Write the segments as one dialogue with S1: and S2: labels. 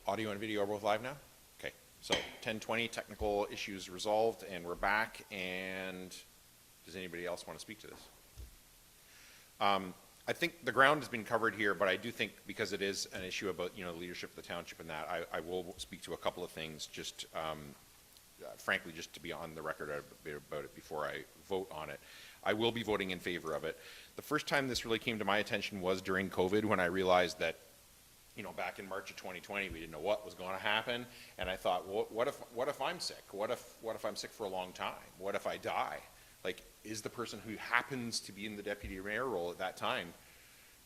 S1: Audio and video are both live now? Okay, so 10:20, technical issues resolved, and we're back. And does anybody else want to speak to this? I think the ground has been covered here, but I do think because it is an issue about, you know, leadership of the township and that, I will speak to a couple of things, just frankly, just to be on the record a bit about it before I vote on it. I will be voting in favor of it. The first time this really came to my attention was during COVID, when I realized that, you know, back in March of 2020, we didn't know what was going to happen, and I thought, well, what if I'm sick? What if I'm sick for a long time? What if I die? Like, is the person who happens to be in the deputy mayor role at that time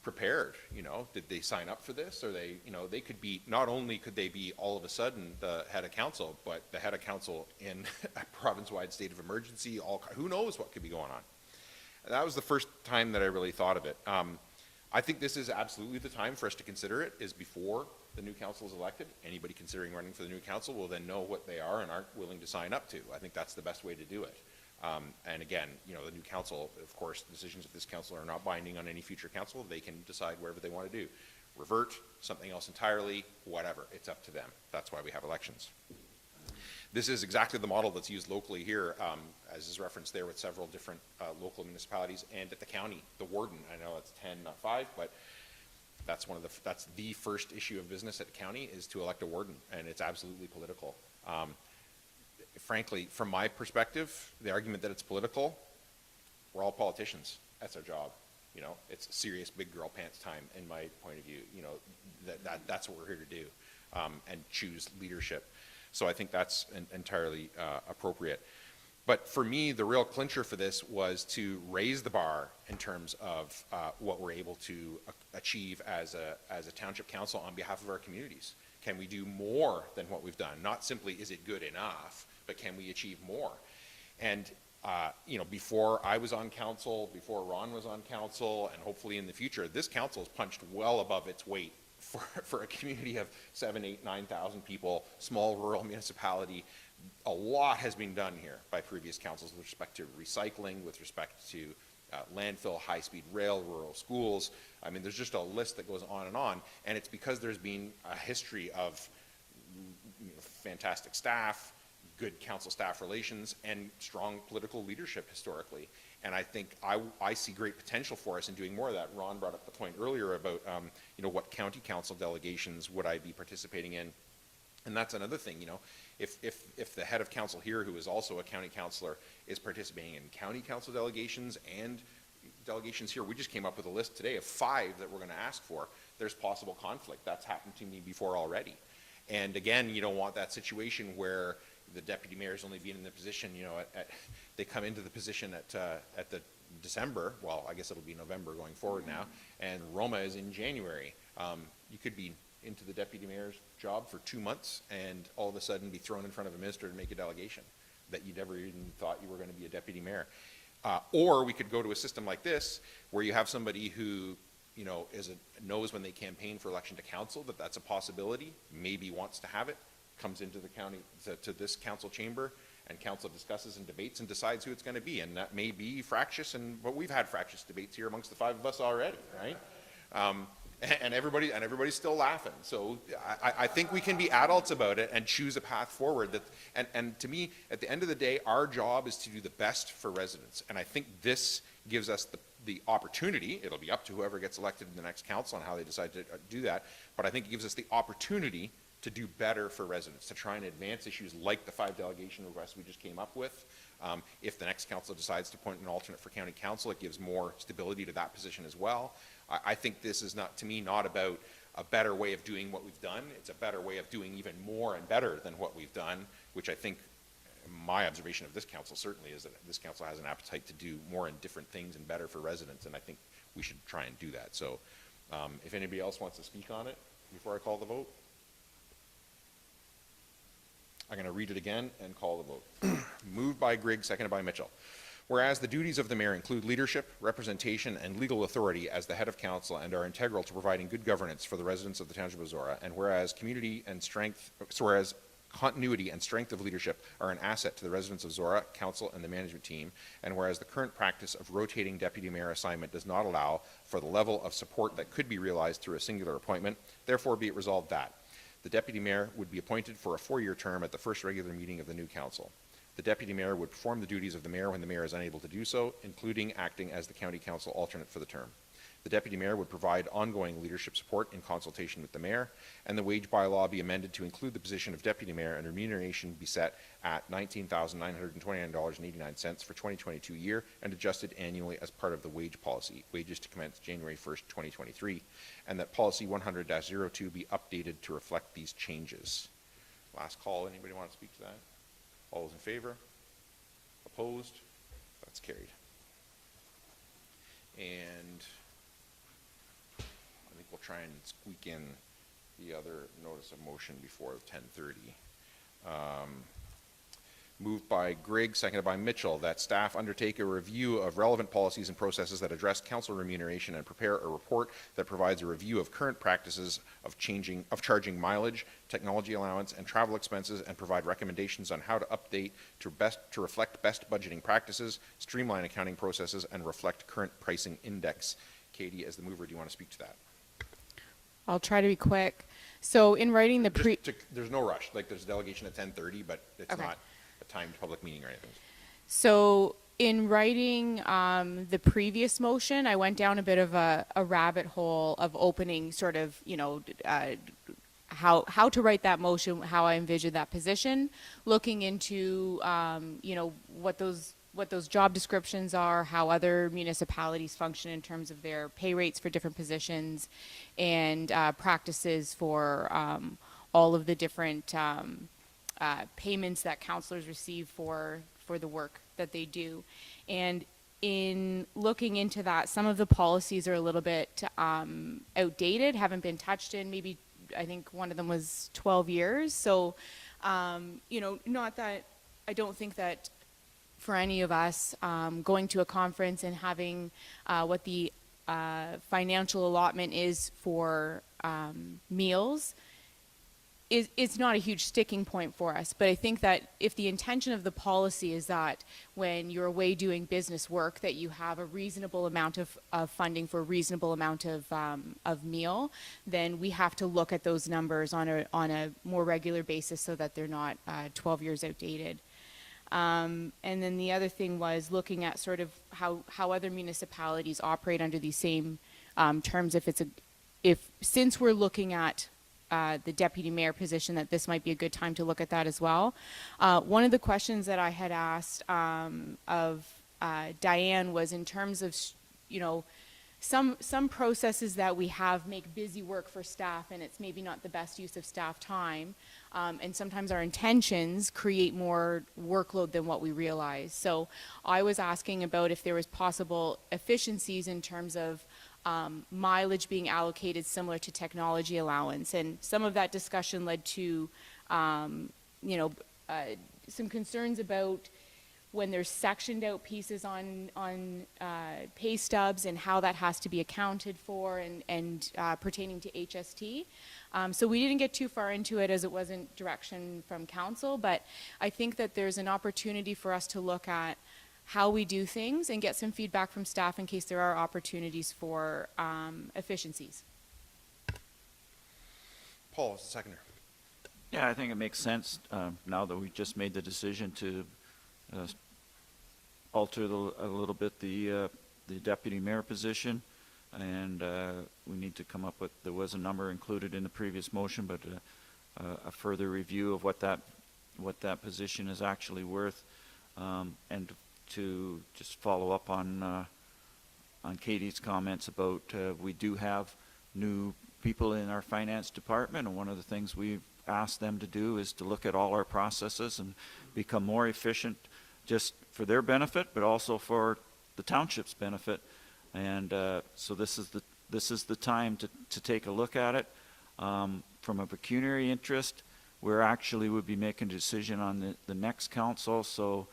S1: prepared? You know, did they sign up for this? Or they, you know, they could be, not only could they be all of a sudden the head of council, but the head of council in a province-wide state of emergency, who knows what could be going on. And that was the first time that I really thought of it. I think this is absolutely the time for us to consider it, is before the new council is elected. Anybody considering running for the new council will then know what they are and aren't willing to sign up to. I think that's the best way to do it. And again, you know, the new council, of course, decisions of this council are not binding on any future council. They can decide whatever they want to do. Revert, something else entirely, whatever. It's up to them. That's why we have elections. This is exactly the model that's used locally here, as is referenced there with several different local municipalities, and at the county, the warden. I know it's 10, not 5, but that's that's the first issue of business at the county, is to elect a warden, and it's absolutely political. Frankly, from my perspective, the argument that it's political, we're all politicians. That's our job. You know, it's serious big girl pants time, in my point of view. You know, that's what we're here to do, and choose leadership. So I think that's entirely appropriate. But for me, the real clincher for this was to raise the bar in terms of what we're able to achieve as a township council on behalf of our communities. Can we do more than what we've done? Not simply is it good enough, but can we achieve more? And you know, before I was on council, before Ron was on council, and hopefully in the future, this council has punched well above its weight for a community of 7,000, 8,000, 9,000 people, small rural municipality. A lot has been done here by previous councils with respect to recycling, with respect to landfill, high-speed rail, rural schools. I mean, there's just a list that goes on, and it's because there's been a history of, you know, fantastic staff, good council staff relations, and strong political leadership historically. And I think I see great potential for us in doing more of that. Ron brought up the point earlier about, you know, what county council delegations would I be participating in? And that's another thing, you know, if the head of council here, who is also a county councillor, is participating in county council delegations and delegations here, we just came up with a list today of 5 that we're going to ask for. There's possible conflict. That's happened to me before already. And again, you don't want that situation where the deputy mayor's only been in the position, you know, they come into the position at the December, well, I guess it'll be November going forward now, and Roma is in January. You could be into the deputy mayor's job for 2 months and all of a sudden be thrown in front of a minister to make a delegation that you never even thought you were going to be a deputy mayor. Or we could go to a system like this, where you have somebody who, you know, knows when they campaign for election to council that that's a possibility, maybe wants to have it, comes into the county, to this council chamber, and council discusses and debates and decides who it's going to be. And that may be fractious, but we've had fractious debates here amongst the 5 of us already, right? And everybody's still laughing. So I think we can be adults about it and choose a path forward. And to me, at the end of the day, our job is to do the best for residents. And I think this gives us the opportunity. It'll be up to whoever gets elected in the next council on how they decide to do that. But I think it gives us the opportunity to do better for residents, to try and advance issues like the 5 delegation requests we just came up with. If the next council decides to appoint an alternate for county council, it gives more stability to that position as well. I think this is not, to me, not about a better way of doing what we've done. It's a better way of doing even more and better than what we've done, which I think, my observation of this council certainly is that this council has an appetite to do more and different things and better for residents, and I think we should try and do that. So if anybody else wants to speak on it before I call the vote. I'm going to read it again and call the vote. Moved by Grigg, seconded by Mitchell. Whereas the duties of the mayor include leadership, representation, and legal authority as the head of council and are integral to providing good governance for the residents of the township of Zorra, and whereas continuity and strength of leadership are an asset to the residents of Zorra, council, and the management team, and whereas the current practice of rotating deputy mayor assignment does not allow for the level of support that could be realized through a singular appointment, therefore be it resolved that The deputy mayor would be appointed for a 4-year term at the first regular meeting of the new council. The deputy mayor would perform the duties of the mayor when the mayor is unable to do so, including acting as the county council alternate for the term. The deputy mayor would provide ongoing leadership support in consultation with the mayor, and the wage bylaw be amended to include the position of deputy mayor, and remuneration be set at $19,929.89 for 2022 year and adjusted annually as part of the wage policy, wages to commence January 1st, 2023, and that policy 100-02 be updated to reflect these changes. Last call. Anybody want to speak to that? All those in favor? Opposed? That's carried. And I think we'll try and squeak in the other notice of motion before 10:30. Moved by Grigg, seconded by Mitchell, that staff undertake a review of relevant policies and processes that address council remuneration and prepare a report that provides a review of current practices of charging mileage, technology allowance, and travel expenses, and provide recommendations on how to update to reflect best budgeting practices, streamline accounting processes, and reflect current pricing index. Katie, as the mover, do you want to speak to that?
S2: I'll try to be quick. So in writing the
S1: there's no rush. Like, there's delegation at 10:30, but it's
S2: Okay.
S1: not a timed public meeting or anything.
S2: So in writing the previous motion, I went down a bit of a rabbit hole of opening sort of, how to write that motion, how I envision that position, looking into, what those job descriptions are, how other municipalities function in terms of their pay rates for different positions, and practices for all of the different payments that councillors receive for the work that they do. And in looking into that, some of the policies are a little bit outdated, haven't been touched in maybe, I think one of them was 12 years. So, not that, I don't think that for any of us going to a conference and having what the financial allotment is for meals, it's not a huge sticking point for us. But I think that if the intention of the policy is that when you're away doing business work, that you have a reasonable amount of funding for a reasonable amount of meal, then we have to look at those numbers on a more regular basis so that they're not 12 years outdated. And then the other thing was looking at sort of how other municipalities operate under these same terms. Since we're looking at the deputy mayor position, that this might be a good time to look at that as well. One of the questions that I had asked of Diane was in terms of, some processes that we have make busy work for staff, and it's maybe not the best use of staff time. And sometimes our intentions create more workload than what we realize. So I was asking about if there was possible efficiencies in terms of mileage being allocated similar to technology allowance. And some of that discussion led to, some concerns about when there's sectioned out pieces on pay stubs and how that has to be accounted for and pertaining to HST. So we didn't get too far into it as it wasn't direction from council, but I think that there's an opportunity for us to look at how we do things and get some feedback from staff in case there are opportunities for efficiencies.
S1: Paul, as the seconder.
S3: Yeah, I think it makes sense now that we just made the decision to alter a little bit the deputy mayor position, and we need to come up with, there was a number included in the previous motion, but a further review of what that position is actually worth, and to just follow up on Katie's comments about we do have new people in our finance department, and one of the things we've asked them to do is to look at all our processes and become more efficient, just for their benefit, but also for the township's benefit. And so this is the time to take a look at it. From a pecuniary interest, we're actually would be making a decision on the next council. So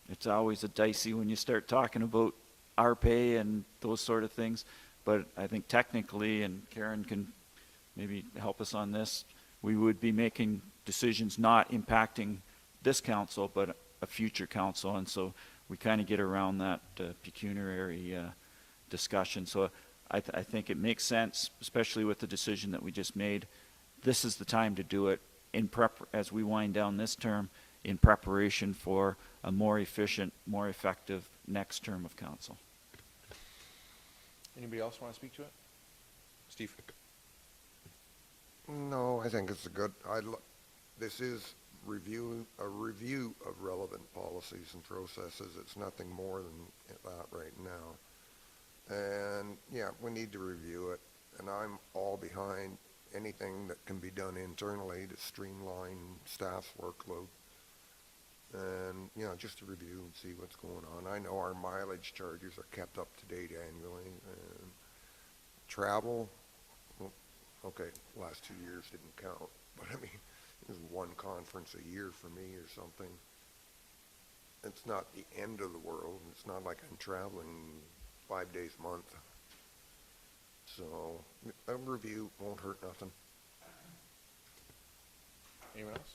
S3: it's always a dicey when you start talking about our pay and those sort of things. But I think technically, and Karen can maybe help us on this, we would be making decisions not impacting this council, but a future council. And so we kind of get around that pecuniary discussion. So I think it makes sense, especially with the decision that we just made, this is the time to do it as we wind down this term, in preparation for a more efficient, more effective next term of council.
S1: Anybody else want to speak to it? Steve?
S4: No, I think it's a good, this is a review of relevant policies and processes. It's nothing more than that right now. And yeah, we need to review it. And I'm all behind anything that can be done internally to streamline staff's workload. And, you know, just to review and see what's going on. I know our mileage charges are kept up to date annually. And travel, well, okay, last 2 years didn't count. But I mean, there's one conference a year for me or something. It's not the end of the world. It's not like I'm traveling 5 days a month. So a review won't hurt nothing.
S1: Anyone else?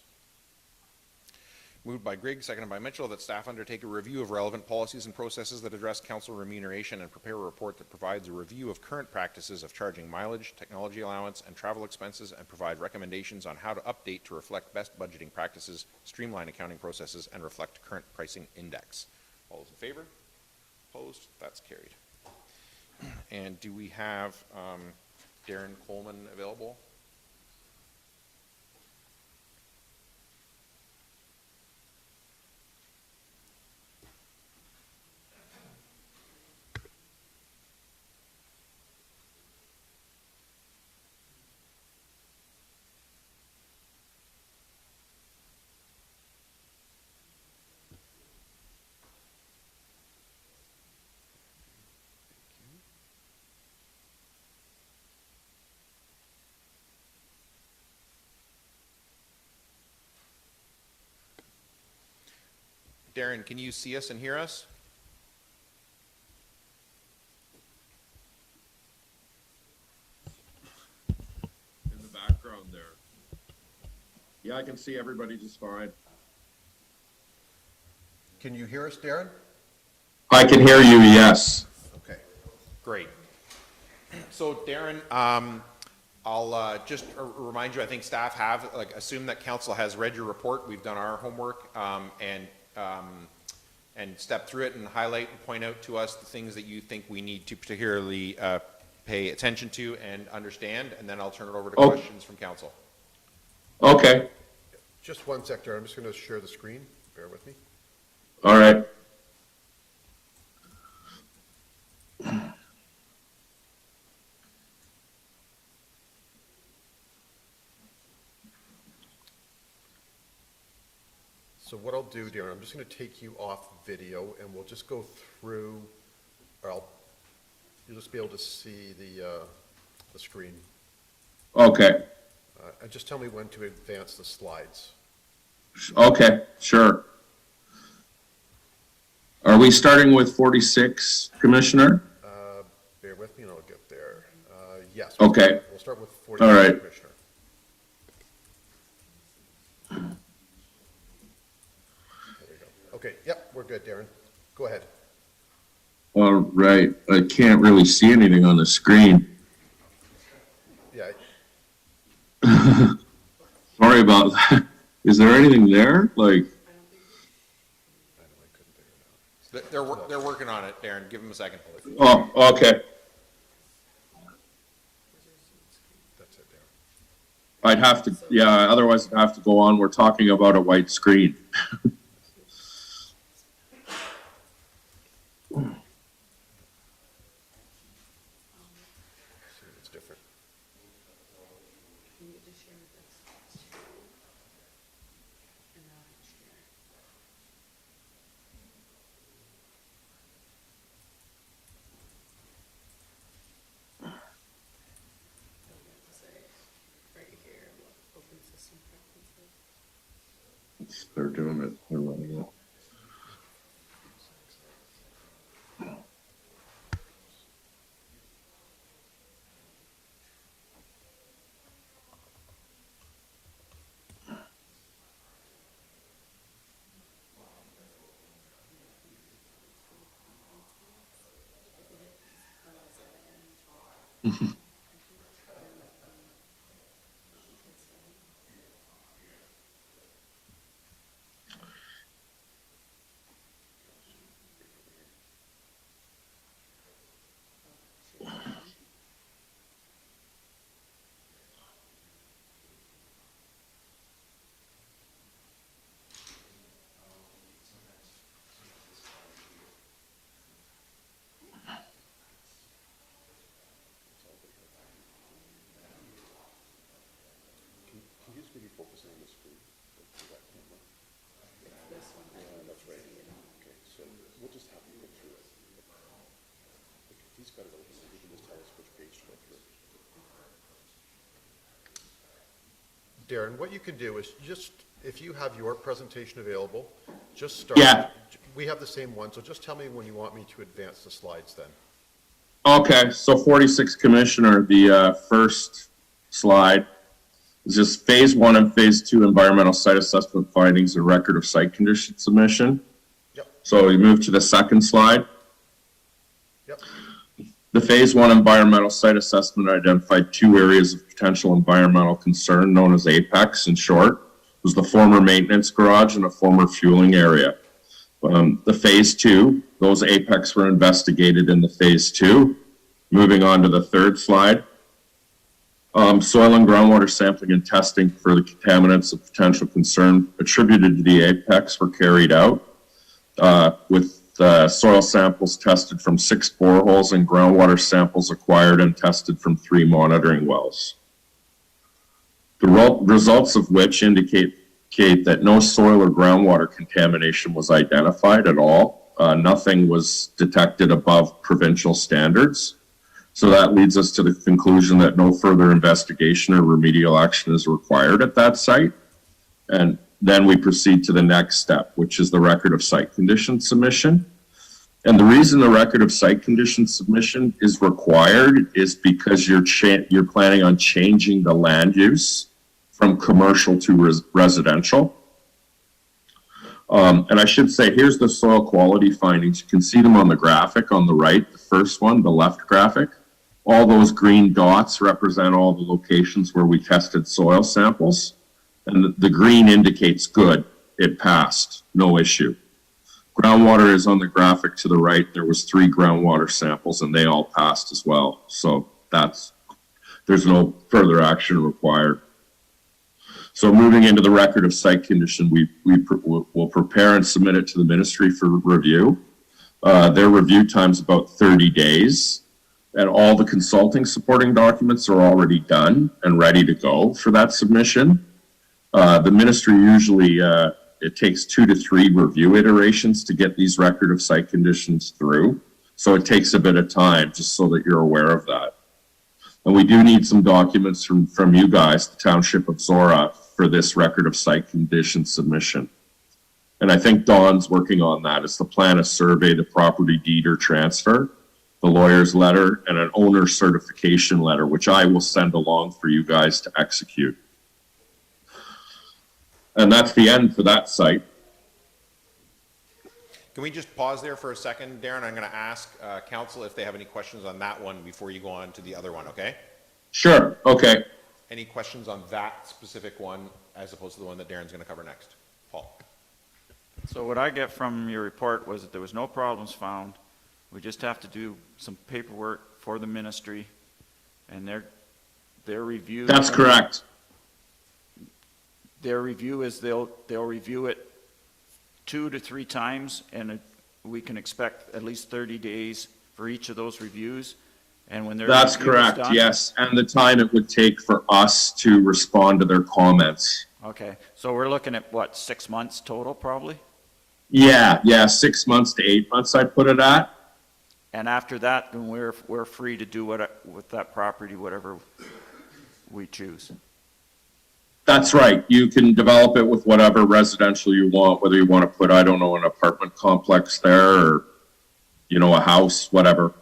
S1: Moved by Grigg, seconded by Mitchell, that staff undertake a review of relevant policies and processes that address council remuneration and prepare a report that provides a review of current practices of charging mileage, technology allowance, and travel expenses, and provide recommendations on how to update to reflect best budgeting practices, streamline accounting processes, and reflect current pricing index. All those in favor? Opposed? That's carried. And do we have Darren Coleman available? Darren, can you see us and hear us?
S5: In the background there. Yeah, I can see everybody just fine.
S6: Can you hear us, Darren?
S5: I can hear you, yes.
S6: Okay.
S1: Great. So Darren, I'll just remind you, I think staff have, assume that council has read your report. We've done our homework and step through it and highlight and point out to us the things that you think we need to particularly pay attention to and understand, and then I'll turn it over to questions from council.
S5: Okay,
S6: Just one sec, Darren. I'm just going to share the screen. Bear with me.
S5: all right.
S6: So what I'll do, Darren, I'm just going to take you off video, and we'll just go through, or you'll just be able to see the screen.
S5: Okay,
S6: And just tell me when to advance the slides.
S5: okay, sure. Are we starting with 46, Commissioner?
S6: Bear with me, and I'll get there. Yes.
S5: Okay.
S6: We'll start with 40,
S5: All right.
S6: Commissioner. There we go. Okay, yep, we're good, Darren. Go ahead.
S5: All right, I can't really see anything on the screen.
S6: Yeah,
S5: Sorry about that. Is there anything there? Like,
S6: I know I couldn't figure it out.
S1: They're working on it, Darren. Give them a second.
S5: oh, okay.
S6: That's it, Darren.
S5: I'd have to, yeah, otherwise I'd have to go on. We're talking about a white screen.
S6: See, it's different.
S5: They're doing it. They're running it.
S6: Darren, what you can do is just, if you have your presentation available, just start.
S5: Yeah.
S6: We have the same one, so just tell me when you want me to advance the slides then.
S5: Okay, so 46 Commissioner, the first slide is just phase 1 and phase 2 environmental site assessment findings and record of site condition submission.
S6: Yep.
S5: So we move to the second slide.
S6: Yep.
S5: The phase 1 environmental site assessment identified 2 areas of potential environmental concern known as APEX in short. It was the former maintenance garage and a former fueling area. The phase 2, those APEX were investigated in the phase 2. Moving on to the third slide. Soil and groundwater sampling and testing for the contaminants of potential concern attributed to the APEX were carried out with soil samples tested from 6 boreholes and groundwater samples acquired and tested from 3 monitoring wells. The results of which indicate that no soil or groundwater contamination was identified at all. Nothing was detected above provincial standards. So that leads us to the conclusion that no further investigation or remedial action is required at that site. And then we proceed to the next step, which is the record of site condition submission. And the reason the record of site condition submission is required is because you're planning on changing the land use from commercial to residential. And I should say, here's the soil quality findings. You can see them on the graphic on the right, the first one, the left graphic. All those green dots represent all the locations where we tested soil samples. And the green indicates good, it passed, no issue. Groundwater is on the graphic to the right. There was 3 groundwater samples and they all passed as well. So there's no further action required. So moving into the record of site condition, we'll prepare and submit it to the ministry for review. Their review time is about 30 days, and all the consulting supporting documents are already done and ready to go for that submission. The ministry usually, it takes 2 to 3 review iterations to get these record of site conditions through. So it takes a bit of time, just so that you're aware of that. And we do need some documents from you guys, the Township of Zorra, for this record of site condition submission. And I think Dawn's working on that. It's the plan of survey, the property deed or transfer, the lawyer's letter, and an owner certification letter, which I will send along for you guys to execute. And that's the end for that site.
S1: Can we just pause there for a second, Darren? I'm going to ask council if they have any questions on that one before you go on to the other one, okay?
S5: Sure, okay.
S1: Any questions on that specific one as opposed to the one that Darren's going to cover next? Paul?
S3: So what I get from your report was that there was no problems found. We just have to do some paperwork for the ministry, and their review.
S5: That's correct.
S3: Their review is they'll review it 2 to 3 times, and we can expect at least 30 days for each of those reviews. And when
S5: That's correct,
S3: done,
S5: yes. And the time it would take for us to respond to their comments.
S3: Okay, so we're looking at what, 6 months total probably?
S5: Yeah, 6 months to 8 months, I'd put it at.
S3: And after that, then we're free to do with that property whatever we choose.
S5: That's right. You can develop it with whatever residential you want, whether you want to put, I don't know, an apartment complex there or, a house, whatever.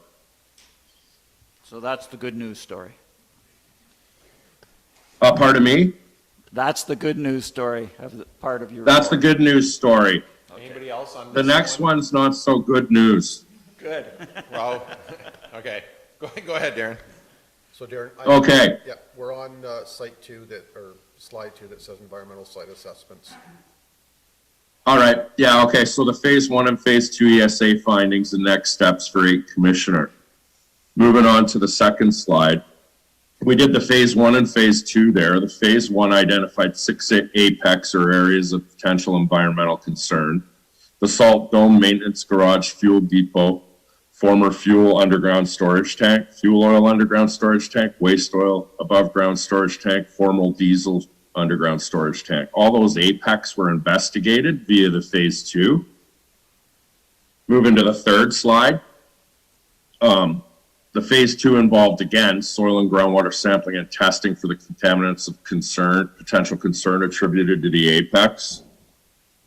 S3: So that's the good news story.
S5: Pardon me?
S3: That's the good news story of part of your
S5: That's the
S3: report.
S5: good news story.
S1: Anybody else on
S5: The
S1: this
S5: next one's not so good news.
S3: Good.
S1: Well, okay. Go ahead, Darren.
S6: So Darren.
S5: Okay.
S6: Yeah, we're on slide 2 that says environmental site assessments.
S5: All right. Yeah, okay. So the phase 1 and phase 2 ESA findings and next steps for 8 Commissioner. Moving on to the second slide. We did the phase 1 and phase 2 there. The phase 1 identified 6 APEX or areas of potential environmental concern. The salt dome, maintenance garage, fuel depot, former fuel underground storage tank, fuel oil underground storage tank, waste oil above ground storage tank, formal diesel underground storage tank. All those APEX were investigated via the phase 2. Moving to the third slide. The phase 2 involved, again, soil and groundwater sampling and testing for the contaminants of concern, potential concern attributed to the apex.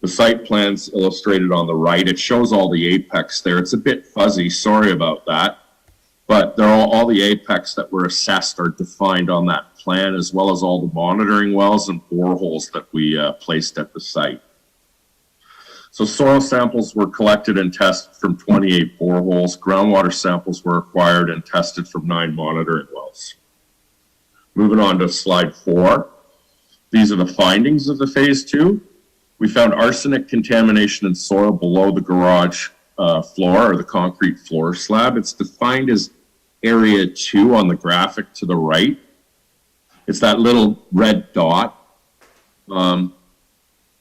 S5: The site plan's illustrated on the right. It shows all the apex there. It's a bit fuzzy, sorry about that. But they're all the apex that were assessed are defined on that plan, as well as all the monitoring wells and boreholes that we placed at the site. So soil samples were collected and tested from 28 boreholes. Groundwater samples were acquired and tested from 9 monitoring wells. Moving on to slide 4. These are the findings of the phase 2. We found arsenic contamination in soil below the garage floor, or the concrete floor slab. It's defined as area 2 on the graphic to the right. It's that little red dot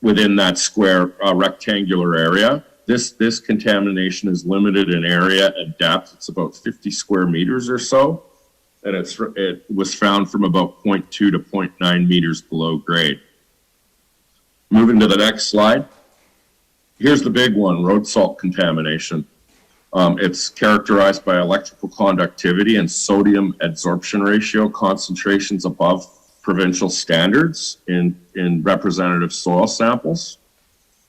S5: within that square rectangular area. This contamination is limited in area and depth. It's about 50 square meters or so, and it was found from about 0.2 to 0.9 meters below grade. Moving to the next slide. Here's the big one, road salt contamination. It's characterized by electrical conductivity and sodium adsorption ratio concentrations above provincial standards in representative soil samples.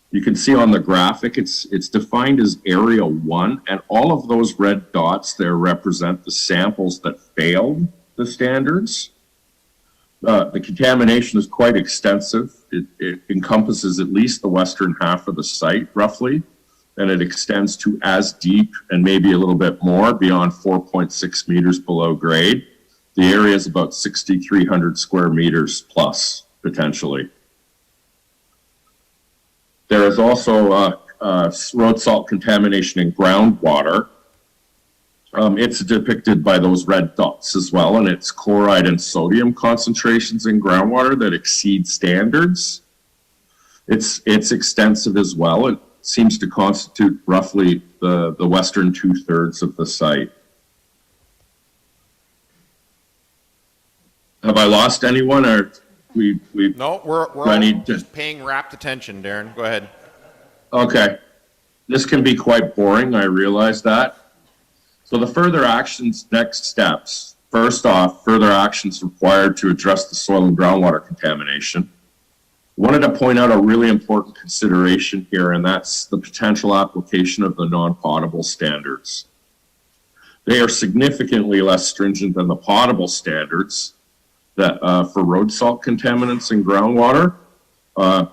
S5: You can see on the graphic, it's defined as area 1, and all of those red dots there represent the samples that failed the standards. The contamination is quite extensive. It encompasses at least the western half of the site, roughly, and it extends to as deep and maybe a little bit more beyond 4.6 meters below grade. The area is about 6,300 square meters plus, potentially. There is also road salt contamination in groundwater. It's depicted by those red dots as well, and it's chloride and sodium concentrations in groundwater that exceed standards. It's extensive as well. It seems to constitute roughly the western 2/3 of the site. Have I lost anyone, or we
S1: No, we're all just paying rapt attention, Darren. Go ahead.
S5: Okay. This can be quite boring, I realize that. So the further actions, next steps. First off, further actions required to address the soil and groundwater contamination. Wanted to point out a really important consideration here, and that's the potential application of the non-potable standards. They are significantly less stringent than the potable standards that for road salt contaminants in groundwater.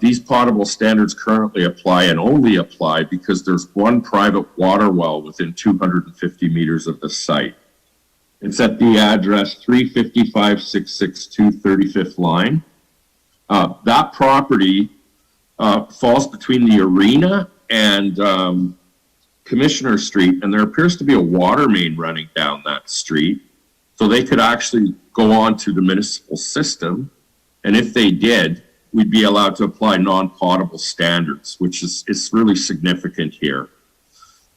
S5: These potable standards currently apply and only apply because there's one private water well within 250 meters of the site. It's at the address 355-662 35th line. That property falls between the arena and Commissioner Street, and there appears to be a water main running down that street. So they could actually go on to the municipal system, and if they did, we'd be allowed to apply non-potable standards, which is really significant here.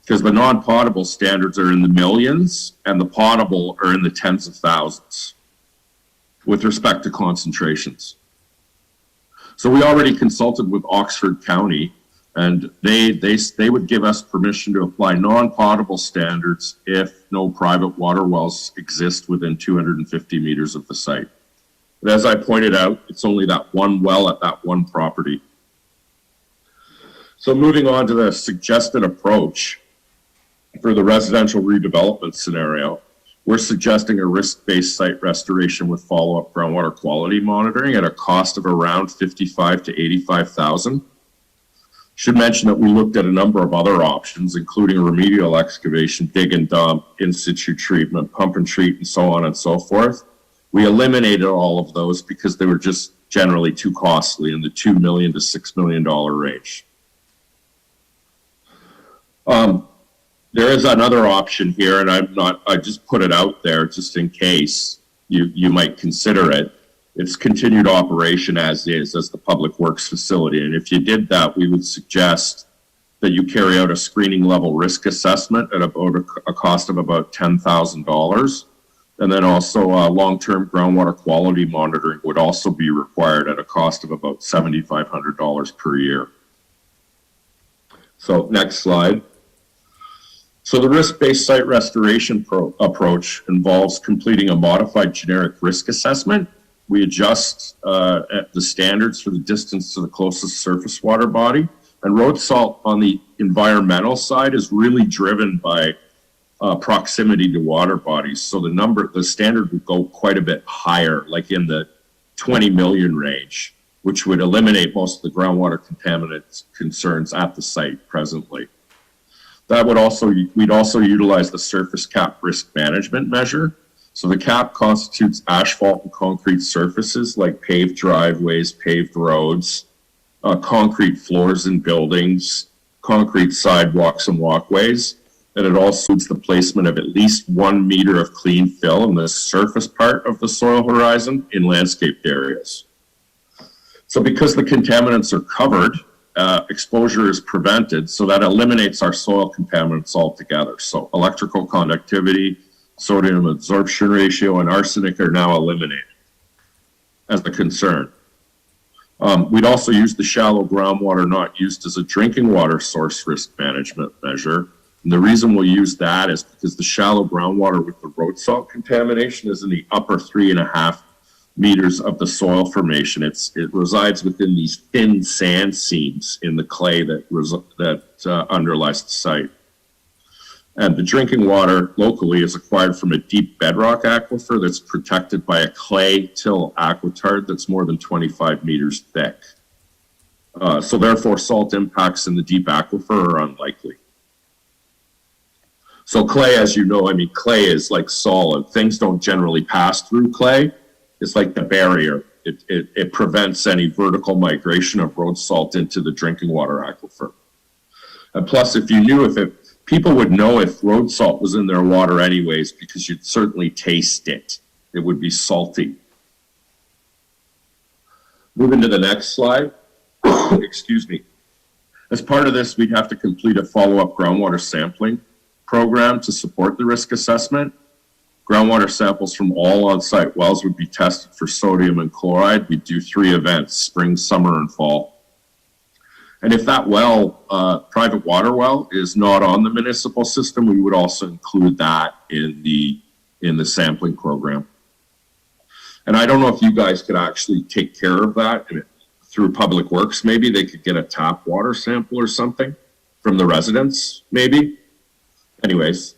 S5: Because the non-potable standards are in the millions, and the potable are in the tens of thousands with respect to concentrations. So we already consulted with Oxford County, and they would give us permission to apply non-potable standards if no private water wells exist within 250 meters of the site. But as I pointed out, it's only that one well at that one property. So moving on to the suggested approach for the residential redevelopment scenario, we're suggesting a risk-based site restoration with follow-up groundwater quality monitoring at a cost of around $55,000 to $85,000. Should mention that we looked at a number of other options, including remedial excavation, dig and dump, in-situ treatment, pump and treat, and so on and so forth. We eliminated all of those because they were just generally too costly in the $2 million to $6 million range. There is another option here, and I just put it out there just in case you might consider it. It's continued operation as is, as the public works facility. And if you did that, we would suggest that you carry out a screening level risk assessment at about a cost of about $10,000. And then also long-term groundwater quality monitoring would also be required at a cost of about $7,500 per year. So next slide. So the risk-based site restoration approach involves completing a modified generic risk assessment. We adjust at the standards for the distance to the closest surface water body. And road salt on the environmental side is really driven by proximity to water bodies. So the standard would go quite a bit higher, like in the 20 million range, which would eliminate most of the groundwater contaminant concerns at the site presently. We'd also utilize the surface cap risk management measure. So the cap constitutes asphalt and concrete surfaces like paved driveways, paved roads, concrete floors in buildings, concrete sidewalks and walkways. And it also includes the placement of at least 1 meter of clean fill in the surface part of the soil horizon in landscaped areas. So because the contaminants are covered, exposure is prevented, so that eliminates our soil contaminants altogether. So electrical conductivity, sodium absorption ratio, and arsenic are now eliminated as a concern. We'd also use the shallow groundwater not used as a drinking water source risk management measure. And the reason we'll use that is because the shallow groundwater with the road salt contamination is in the upper 3.5 meters of the soil formation. It resides within these thin sand seams in the clay that underlies the site. And the drinking water locally is acquired from a deep bedrock aquifer that's protected by a clay till aquitard that's more than 25 meters thick. So therefore, salt impacts in the deep aquifer are unlikely. So clay, as you know, clay is like solid. Things don't generally pass through clay. It's like the barrier. It prevents any vertical migration of road salt into the drinking water aquifer. And plus, people would know if road salt was in their water anyways, because you'd certainly taste it. It would be salty. Moving to the next slide. Excuse me. As part of this, we'd have to complete a follow-up groundwater sampling program to support the risk assessment. Groundwater samples from all on-site wells would be tested for sodium and chloride. We'd do 3 events, spring, summer, and fall. And if that well, private water well, is not on the municipal system, we would also include that in the sampling program. And I don't know if you guys could actually take care of that through Public Works. Maybe they could get a tap water sample or something from the residents, maybe. Anyways,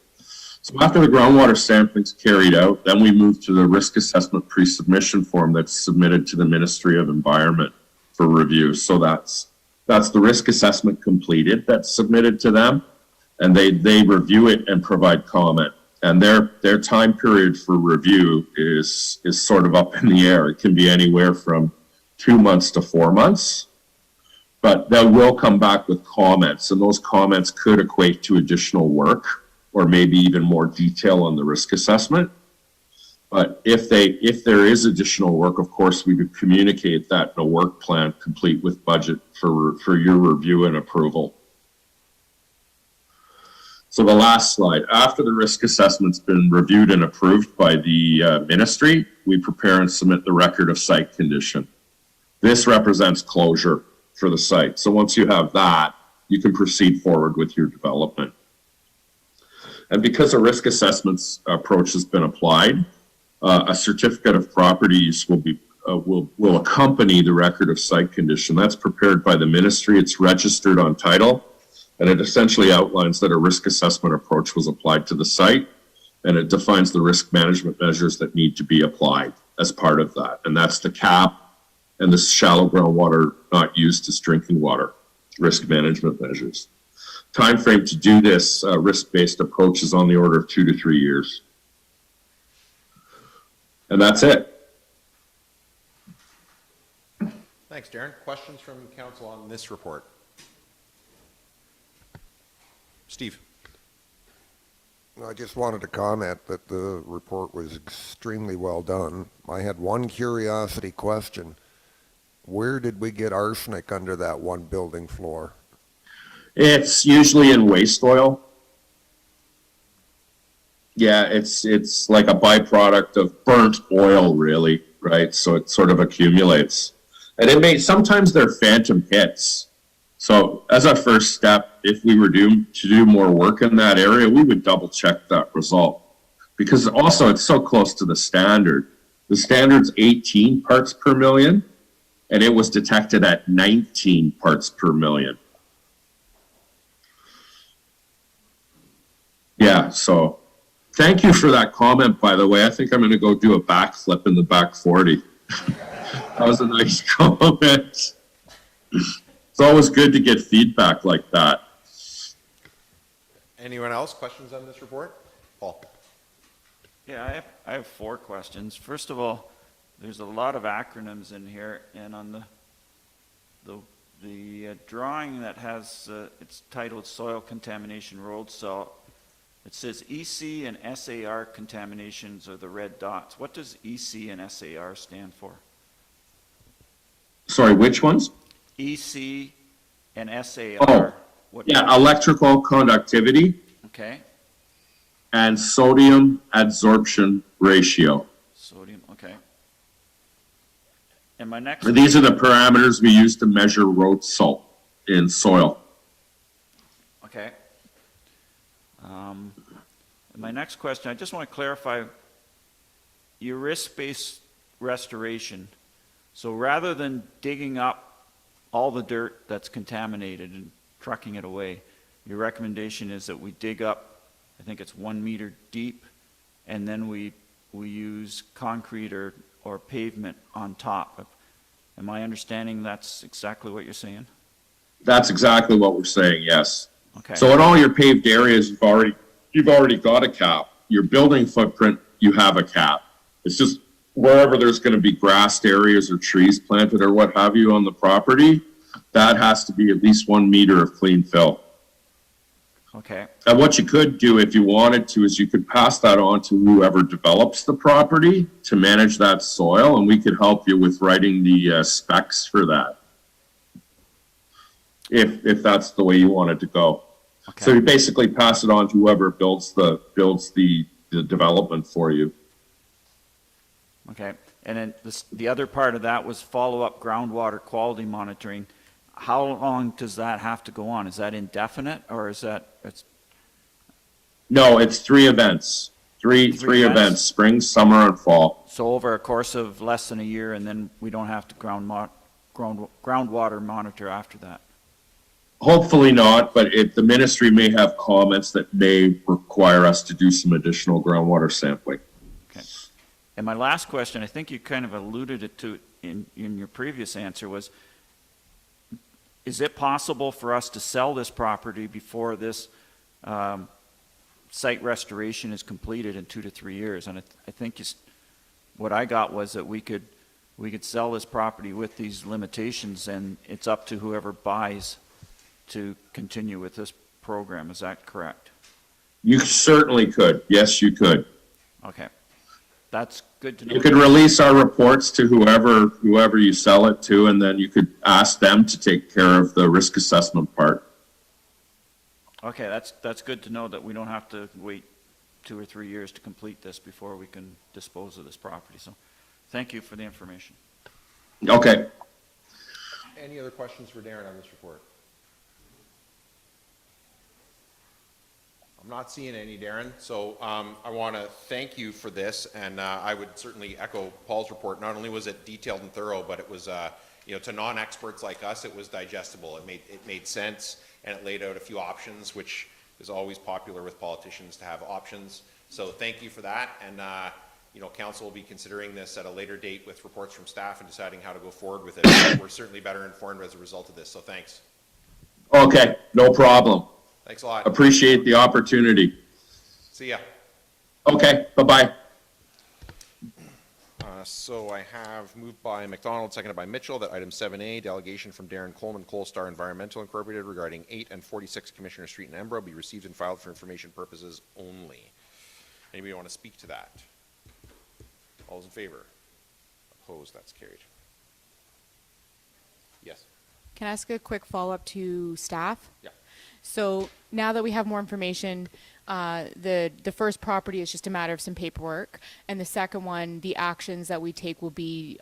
S5: so after the groundwater sampling is carried out, then we move to the risk assessment pre-submission form that's submitted to the Ministry of Environment for review. So that's the risk assessment completed that's submitted to them, and they review it and provide comment. And their time period for review is sort of up in the air. It can be anywhere from 2 months to 4 months, but they will come back with comments, and those comments could equate to additional work or maybe even more detail on the risk assessment. But if there is additional work, of course, we would communicate that in a work plan complete with budget for your review and approval. So the last slide, after the risk assessment's been reviewed and approved by the ministry, we prepare and submit the record of site condition. This represents closure for the site. So once you have that, you can proceed forward with your development. And because a risk assessment approach has been applied, a certificate of property use will accompany the record of site condition. That's prepared by the ministry. It's registered on title, and it essentially outlines that a risk assessment approach was applied to the site, and it defines the risk management measures that need to be applied as part of that. And that's the cap and the shallow groundwater not used as drinking water risk management measures. Time frame to do this risk-based approach is on the order of 2 to 3 years. And that's it.
S1: Thanks, Darren. Questions from council on this report? Steve.
S4: I just wanted to comment that the report was extremely well done. I had one curiosity question. Where did we get arsenic under that one building floor?
S5: It's usually in waste oil. Yeah, it's like a byproduct of burnt oil, really, right? So it sort of accumulates. And sometimes they're phantom hits. So as a first step, if we were to do more work in that area, we would double check that result. Because also it's so close to the standard. The standard's 18 parts per million, and it was detected at 19 parts per million. Yeah, so thank you for that comment, by the way. I think I'm going to go do a backflip in the back 40. That was a nice comment. It's always good to get feedback like that.
S1: Anyone else? Questions on this report? Paul?
S3: Yeah, I have 4 questions. First of all, there's a lot of acronyms in here, and on the drawing that has, it's titled Soil Contamination Road Salt, it says EC and SAR contaminations are the red dots. What does EC and SAR stand for?
S5: Sorry, which ones?
S3: EC and SAR.
S5: Oh,
S3: What
S5: yeah, electrical conductivity
S3: Okay,
S5: and sodium adsorption ratio.
S3: sodium, okay. And my next,
S5: These are the parameters we use to measure road salt in soil.
S3: okay. My next question, I just want to clarify your risk-based restoration. So rather than digging up all the dirt that's contaminated and trucking it away, your recommendation is that we dig up, I think it's 1 meter deep, and then we use concrete or pavement on top. Am I understanding that's exactly what you're saying?
S5: That's exactly what we're saying, yes.
S3: Okay.
S5: So in all your paved areas, you've already got a cap. Your building footprint, you have a cap. It's just wherever there's going to be grassed areas or trees planted or what have you on the property, that has to be at least 1 meter of clean fill.
S3: Okay,
S5: And what you could do if you wanted to is you could pass that on to whoever develops the property to manage that soil, and we could help you with writing the specs for that. If that's the way you want it to go.
S3: okay.
S5: So you basically pass it on to whoever builds the development for you.
S3: Okay, and then the other part of that was follow-up groundwater quality monitoring. How long does that have to go on? Is that indefinite, or is that,
S5: No, it's 3 events. Three
S3: Three events?
S5: events, spring, summer, and fall.
S3: so over a course of less than a year, and then we don't have to groundwater monitor after that?
S5: Hopefully not, but the ministry may have comments that may require us to do some additional groundwater sampling.
S3: Okay. And my last question, I think you kind of alluded it to in your previous answer, was, is it possible for us to sell this property before this site restoration is completed in 2 to 3 years? And I think what I got was that we could sell this property with these limitations, and it's up to whoever buys to continue with this program. Is that correct?
S5: You certainly could. Yes, you could.
S3: Okay. That's good to know.
S5: You could release our reports to whoever you sell it to, and then you could ask them to take care of the risk assessment part.
S3: Okay, that's good to know that we don't have to wait 2 or 3 years to complete this before we can dispose of this property. So thank you for the information.
S5: Okay.
S1: Any other questions for Darren on this report? I'm not seeing any, Darren, so I want to thank you for this, and I would certainly echo Paul's report. Not only was it detailed and thorough, but it was, to non-experts like us, it was digestible. It made sense, and it laid out a few options, which is always popular with politicians to have options. So thank you for that, and council will be considering this at a later date with reports from staff and deciding how to go forward with it. We're certainly better informed as a result of this, so thanks.
S5: Okay, no problem.
S1: Thanks a lot.
S5: Appreciate the opportunity.
S1: See ya.
S5: Okay, bye-bye.
S1: So I have moved by McDonald, seconded by Mitchell, that item 7A, delegation from Darren Coleman, COLESTAR Environmental Incorporated regarding 8 and 46 Commissioner Street in Embro be received and filed for information purposes only. Anybody want to speak to that? All those in favor? Opposed? That's carried. Yes.
S2: Can I ask a quick follow-up to staff?
S1: Yeah.
S2: So now that we have more information, the first property is just a matter of some paperwork, and the second one, the actions that we take will be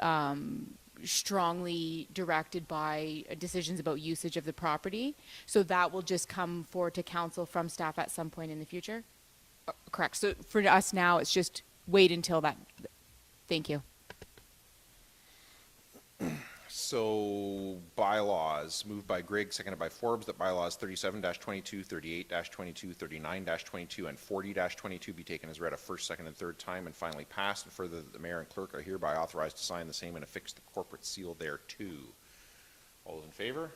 S2: strongly directed by decisions about usage of the property. So that will just come forward to council from staff at some point in the future? Correct. So for us now, it's just wait until that. Thank you.
S1: So bylaws, moved by Grigg, seconded by Forbes, that bylaws 37-22, 38-22, 39-22, and 40-22 be taken as read a first, second, and third time and finally passed, and further that the mayor and clerk are hereby authorized to sign the same and affix the corporate seal thereto. All those in favor?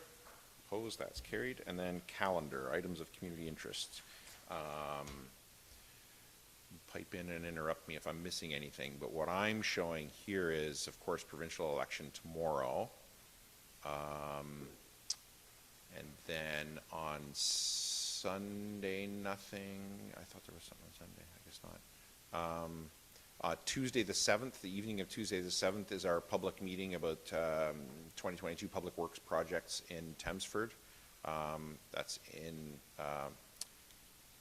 S1: Opposed? That's carried. And then calendar, items of community interest. Pipe in and interrupt me if I'm missing anything, but what I'm showing here is, of course, provincial election tomorrow. And then on Sunday, nothing. I thought there was something on Sunday. I guess not. Tuesday the 7th, the evening of Tuesday the 7th is our public meeting about 2022 public works projects in Thamesford. That's in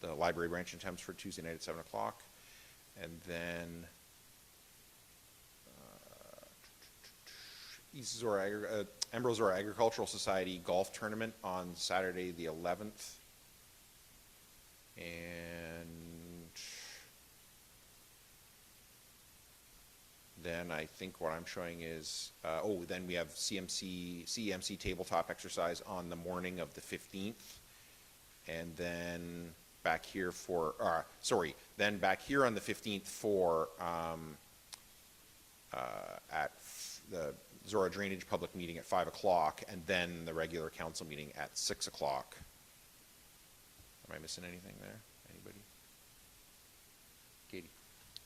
S1: the library branch in Thamesford, Tuesday night at 7 o'clock. And then East Zorra, Embro Zorra Agricultural Society golf tournament on Saturday the 11th. And then I think what I'm showing is, then we have CMC tabletop exercise on the morning of the 15th. And then back here for, then back here on the 15th for, at the Zorra Drainage public meeting at 5 o'clock, and then the regular council meeting at 6 o'clock. Am I missing anything there? Anybody? Katie?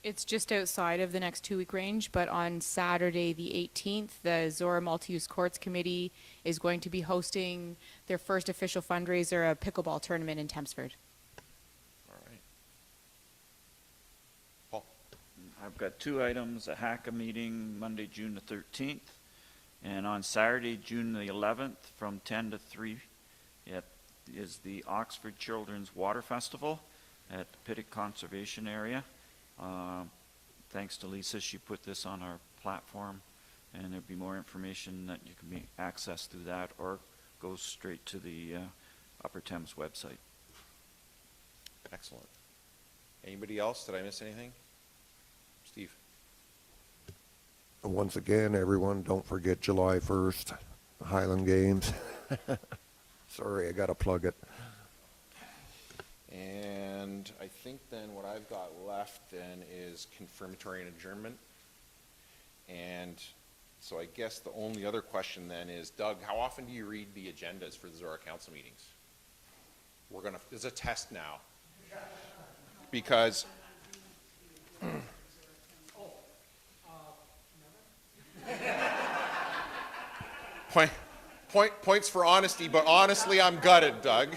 S2: It's just outside of the next 2-week range, but on Saturday, the 18th, the Zorra Multi-Use Courts Committee is going to be hosting their first official fundraiser, a pickleball tournament in Thamesford.
S1: All right. Paul?
S3: I've got 2 items, a HACA meeting Monday, June the 13th, and on Saturday, June the 11th, from 10 to 3, is the Oxford Children's Water Festival at the Pittock Conservation Area. Thanks to Lisa, she put this on our platform, and there'll be more information that you can be accessed through that or go straight to the Upper Thames website.
S1: Excellent. Anybody else? Did I miss anything? Steve?
S4: Once again, everyone, don't forget July 1st, Highland Games. Sorry, I gotta plug it.
S1: And I think then what I've got left then is confirmatory and adjournment. And so I guess the only other question then is, Doug, how often do you read the agendas for the Zorra Council meetings? There's a test now. Because points for honesty, but honestly, I'm gutted, Doug.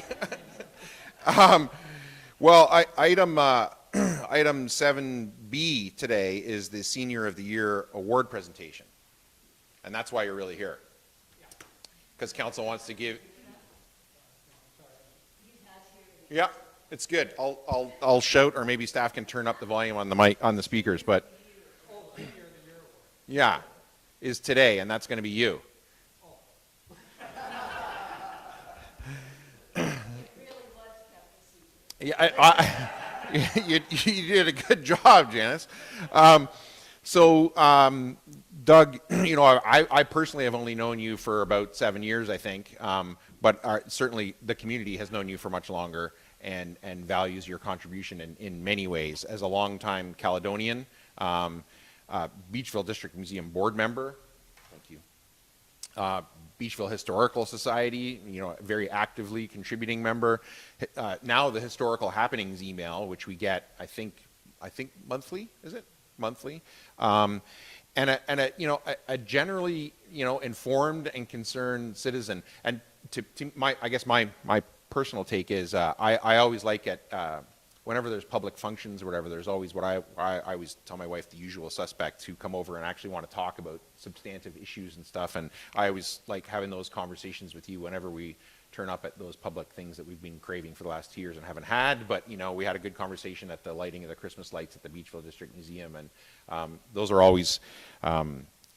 S1: Well, item 7B today is the Senior of the Year award presentation. And that's why you're really here. Because council wants to give. Yeah, it's good. I'll shout, or maybe staff can turn up the volume on the mic, on the speakers, but yeah, is today, and that's going to be you. Yeah, you did a good job, Janice. Doug, I personally have only known you for about 7 years, I think, but certainly the community has known you for much longer and values your contribution in many ways. As a longtime Caledonian, Beachville District Museum board member, thank you. Beachville Historical Society, very actively contributing member. Now the Historical Happenings email, which we get, I think monthly, is it? Monthly. And a generally, informed and concerned citizen. And I guess my personal take is, I always like whenever there's public functions or whatever, there's always what I always tell my wife, the usual suspects who come over and actually want to talk about substantive issues and stuff. And I always like having those conversations with you whenever we turn up at those public things that we've been craving for the last 2 years and haven't had. But, we had a good conversation at the lighting of the Christmas lights at the Beachville District Museum. And those are always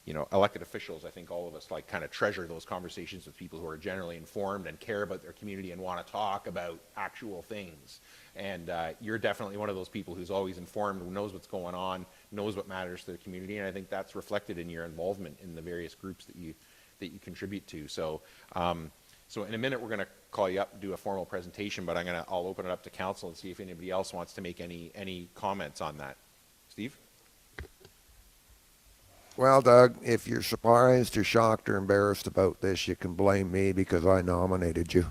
S1: elected officials, I think all of us like kind of treasure those conversations with people who are generally informed and care about their community and want to talk about actual things. And you're definitely one of those people who's always informed, who knows what's going on, knows what matters to the community, and I think that's reflected in your involvement in the various groups that you contribute to. So, so in a minute we're going to call you up and do a formal presentation, but I'll open it up to council and see if anybody else wants to make any comments on that. Steve?
S4: Well, Doug, if you're surprised or shocked or embarrassed about this, you can blame me because I nominated you.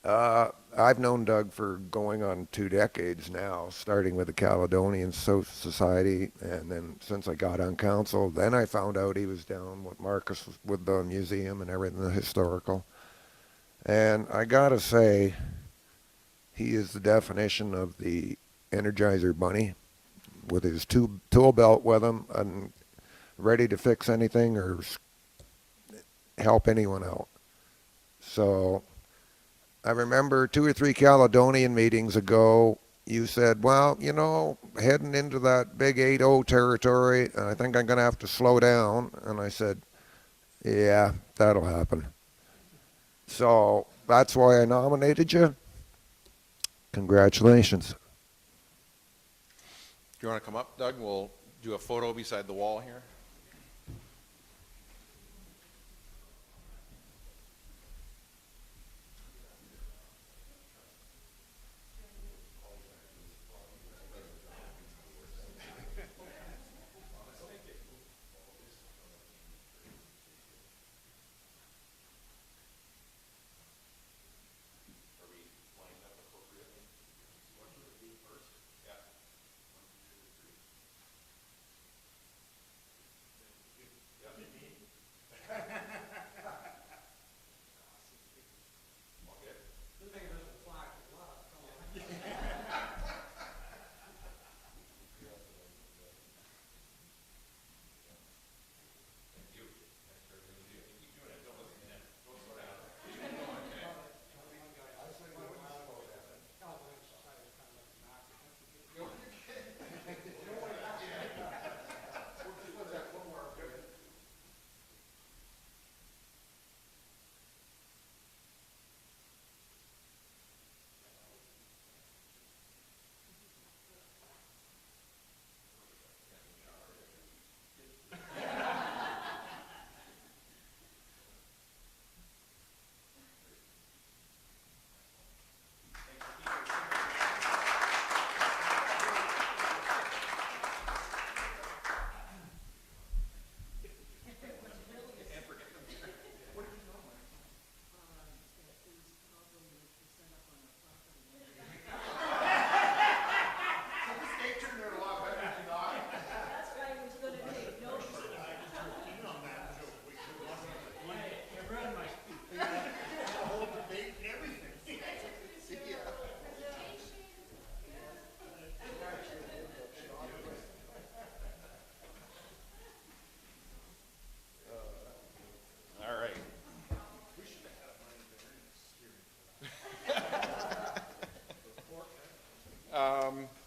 S4: I've known Doug for going on 2 decades now, starting with the Caledonian Society, and then since I got on council, then I found out he was down with Marcus with the museum and everything, the historical. And I gotta say, he is the definition of the Energizer Bunny, with his tool belt with him and ready to fix anything or help anyone out. So I remember 2 or 3 Caledonian meetings ago, you said, well, heading into that big 8-0 territory, I think I'm going to have to slow down. And I said, yeah, that'll happen. So that's why I nominated you. Congratulations.
S1: Do you want to come up, Doug? We'll do a photo beside the wall here.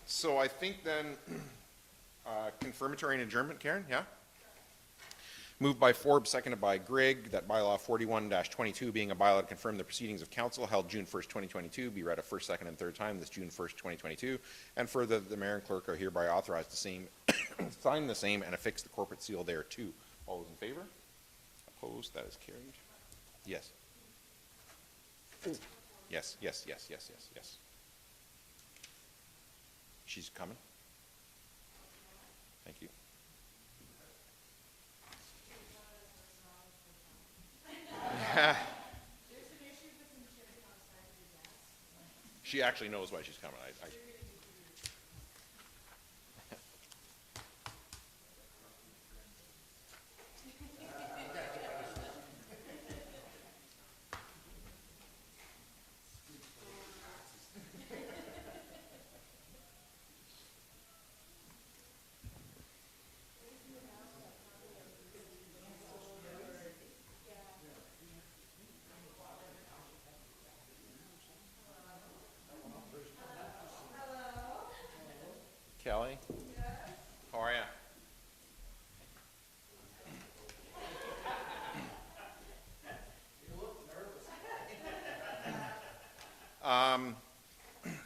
S1: So I think then, confirmatory and adjournment, Karen, yeah? Moved by Forbes, seconded by Grigg, that bylaw 41-22 being a bylaw to confirm the proceedings of council held June 1st, 2022, be read a first, second, and third time this June 1st, 2022, and further, the mayor and clerk are hereby authorized to sign the same and affix the corporate seal thereto. All those in favor? Opposed? That is carried. Yes. Ooh. Yes, yes, yes, yes, yes, yes. She's coming. Thank you. She actually knows why she's coming.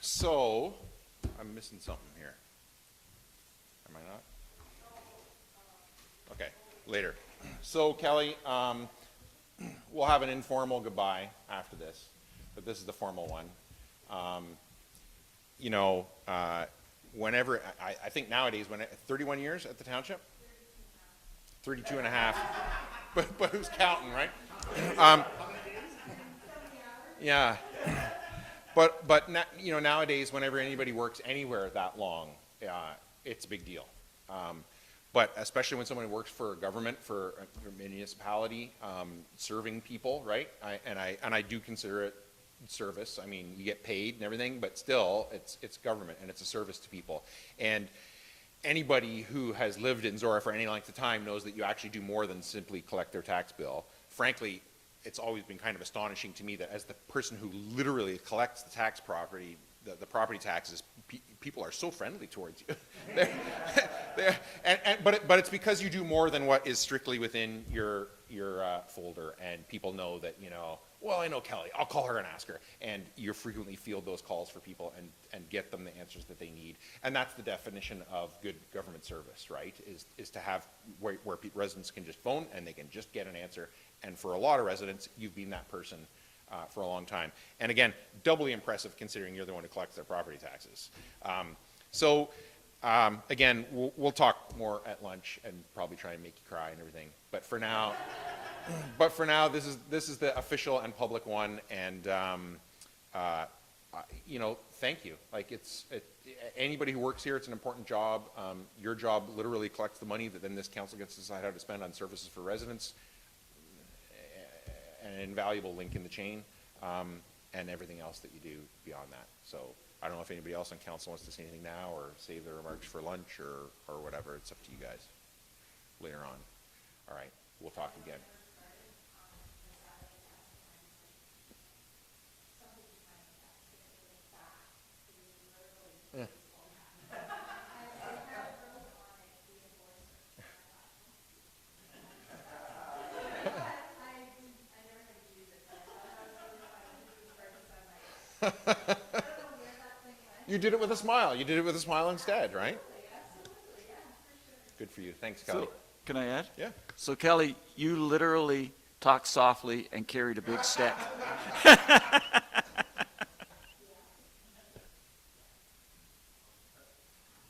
S1: So, I'm missing something here. Am I not? Okay, later. So Kelly, we'll have an informal goodbye after this, but this is the formal one. You know, whenever, I think nowadays, 31 years at the township? 32 and a half. But who's counting, right? Yeah. But you know, nowadays, whenever anybody works anywhere that long, it's a big deal. But especially when someone works for a government, for a municipality, serving people, right? And I do consider it service. I mean, you get paid and everything, but still, it's government and it's a service to people. And anybody who has lived in Zorra for any length of time knows that you actually do more than simply collect their tax bill. Frankly, it's always been kind of astonishing to me that as the person who literally collects the tax property, the property taxes, people are so friendly towards you. But it's because you do more than what is strictly within your folder, and people know that, you know, well, I know Kelly, I'll call her and ask her, and you frequently field those calls for people and get them the answers that they need. And that's the definition of good government service, right, is to have where residents can just phone and they can just get an answer. And for a lot of residents, you've been that person for a long time. And again, doubly impressive considering you're the one who collects their property taxes. Again, we'll talk more at lunch and probably try and make you cry and everything. But for now, this is the official and public one. And you know, thank you. Like anybody who works here, it's an important job. Your job literally collects the money that then this council gets to decide how to spend on services for residents. An invaluable link in the chain, and everything else that you do beyond that. So I don't know if anybody else on council wants to say anything now or save their remarks for lunch or whatever. It's up to you guys later on. All right, we'll talk again. Yeah. You did it with a smile. You did it with a smile instead, right? Good for you. Thanks, Kelly.
S3: So, can I add?
S1: Yeah.
S3: So Kelly, you literally talked softly and carried a big stick.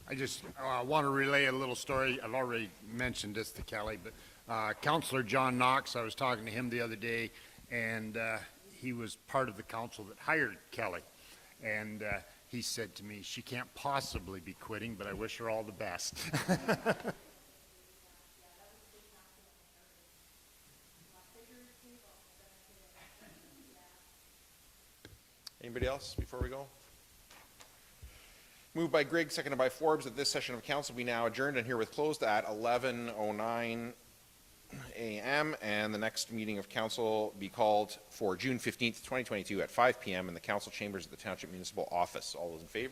S7: I just want to relay a little story. I've already mentioned this to Kelly, but Councillor John Knox, I was talking to him the other day, and he was part of the council that hired Kelly. And he said to me, she can't possibly be quitting, but I wish her all the best.
S1: Anybody else before we go? Moved by Grigg, seconded by Forbes, that this session of council be now adjourned and herewith closed at 11:09 a.m. And the next meeting of council be called for June 15th, 2022 at 5 p.m. in the council chambers of the Township Municipal Office. All those in favor?